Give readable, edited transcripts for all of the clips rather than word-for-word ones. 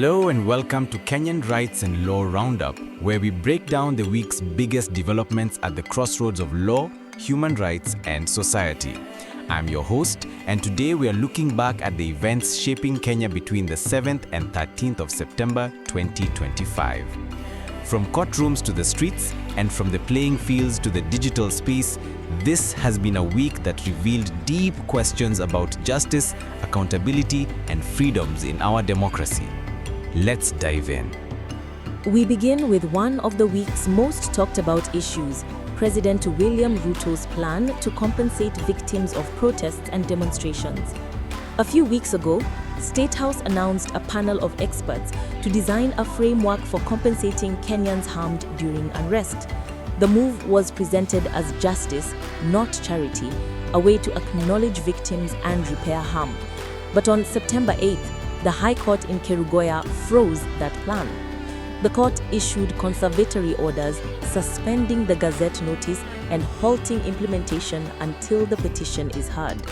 Hello and welcome to Kenyan Rights and Law Roundup, where we break down the week's biggest developments at the crossroads of law, human rights, and society. I'm your host, and today we are looking back at the events shaping Kenya between the 7th and 13th of September 2025. From courtrooms to the streets, and from the playing fields to the digital space, this has been a week that revealed deep questions about justice, accountability, and freedoms in our democracy. Let's dive in. We begin with one of the week's most talked about issues, President William Ruto's plan to compensate victims of protests and demonstrations. A few weeks ago, State House announced a panel of experts to design a framework for compensating Kenyans harmed during unrest. The move was presented as justice, not charity, a way to acknowledge victims and repair harm. But on September 8th, the High Court in Kerugoya froze that plan. The court issued conservatory orders suspending the Gazette notice and halting implementation until the petition is heard.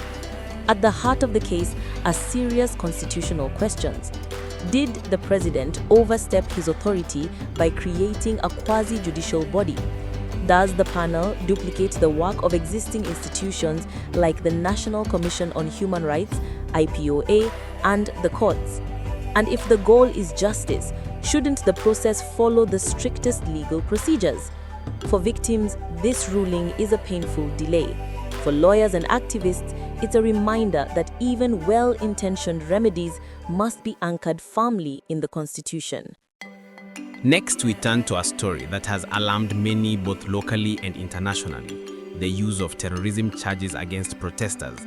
At the heart of the case are serious constitutional questions. Did the president overstep his authority by creating a quasi-judicial body? Does the panel duplicate the work of existing institutions like the National Commission on Human Rights, IPOA, and the courts? And if the goal is justice, shouldn't the process follow the strictest legal procedures? For victims, this ruling is a painful delay. For lawyers and activists, it's a reminder that even well-intentioned remedies must be anchored firmly in the Constitution. Next, we turn to a story that has alarmed many both locally and internationally: the use of terrorism charges against protesters.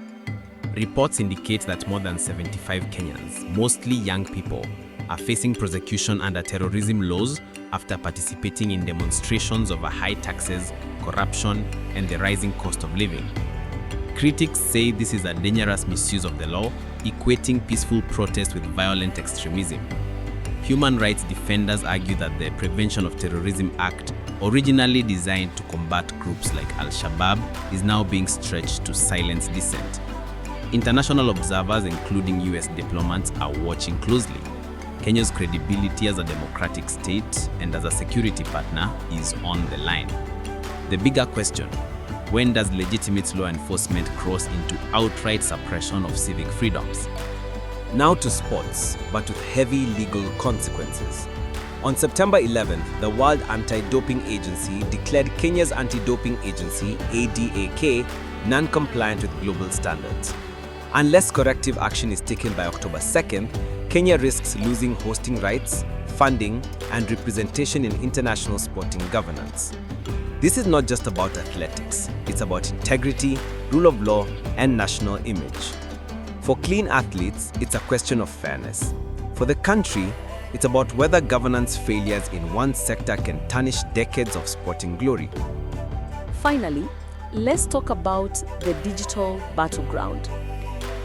Reports indicate that more than 75 Kenyans, mostly young people, are facing prosecution under terrorism laws after participating in demonstrations over high taxes, corruption, and the rising cost of living. Critics say this is a dangerous misuse of the law, equating peaceful protest with violent extremism. Human rights defenders argue that the Prevention of Terrorism Act, originally designed to combat groups like Al-Shabaab, is now being stretched to silence dissent. International observers, including US diplomats, are watching closely. Kenya's credibility as a democratic state and as a security partner is on the line. The bigger question: when does legitimate law enforcement cross into outright suppression of civic freedoms? Now to sports, but with heavy legal consequences. On September 11th, the World Anti-Doping Agency declared Kenya's anti-doping agency, ADAK, non-compliant with global standards. Unless corrective action is taken by October 2nd, Kenya risks losing hosting rights, funding, and representation in international sporting governance. This is not just about athletics, it's about integrity, rule of law, and national image. For clean athletes, it's a question of fairness. For the country, it's about whether governance failures in one sector can tarnish decades of sporting glory. Finally, let's talk about the digital battleground.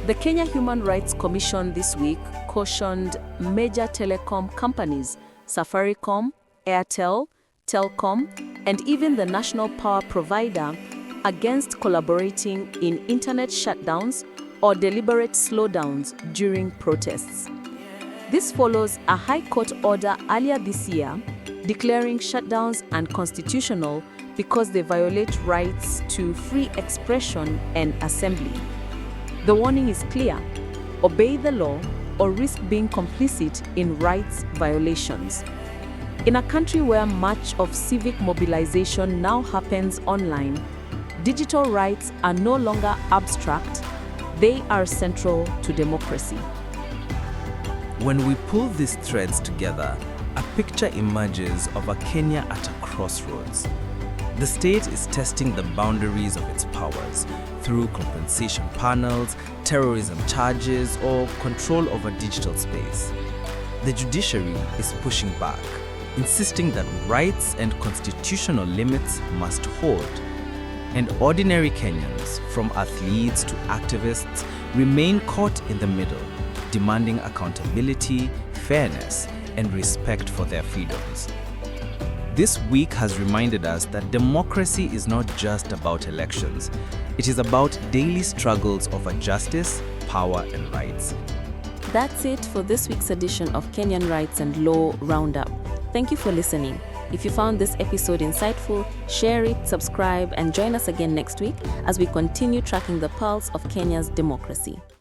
The Kenya Human Rights Commission this week cautioned major telecom companies, Safaricom, Airtel, Telcom, and even the national power provider, against collaborating in internet shutdowns or deliberate slowdowns during protests. This follows a High Court order earlier this year declaring shutdowns unconstitutional because they violate rights to free expression and assembly. The warning is clear: obey the law or risk being complicit in rights violations. In a country where much of civic mobilization now happens online, digital rights are no longer abstract, they are central to democracy. When we pull these threads together, a picture emerges of a Kenya at a crossroads. The state is testing the boundaries of its powers through compensation panels, terrorism charges, or control over digital space. The judiciary is pushing back, insisting that rights and constitutional limits must hold. And ordinary Kenyans, from athletes to activists, remain caught in the middle, demanding accountability, fairness, and respect for their freedoms. This week has reminded us that democracy is not just about elections. It is about daily struggles over justice, power, and rights. That's it for this week's edition of Kenyan Rights and Law Roundup. Thank you for listening. If you found this episode insightful, share it, subscribe, and join us again next week as we continue tracking the pulse of Kenya's democracy.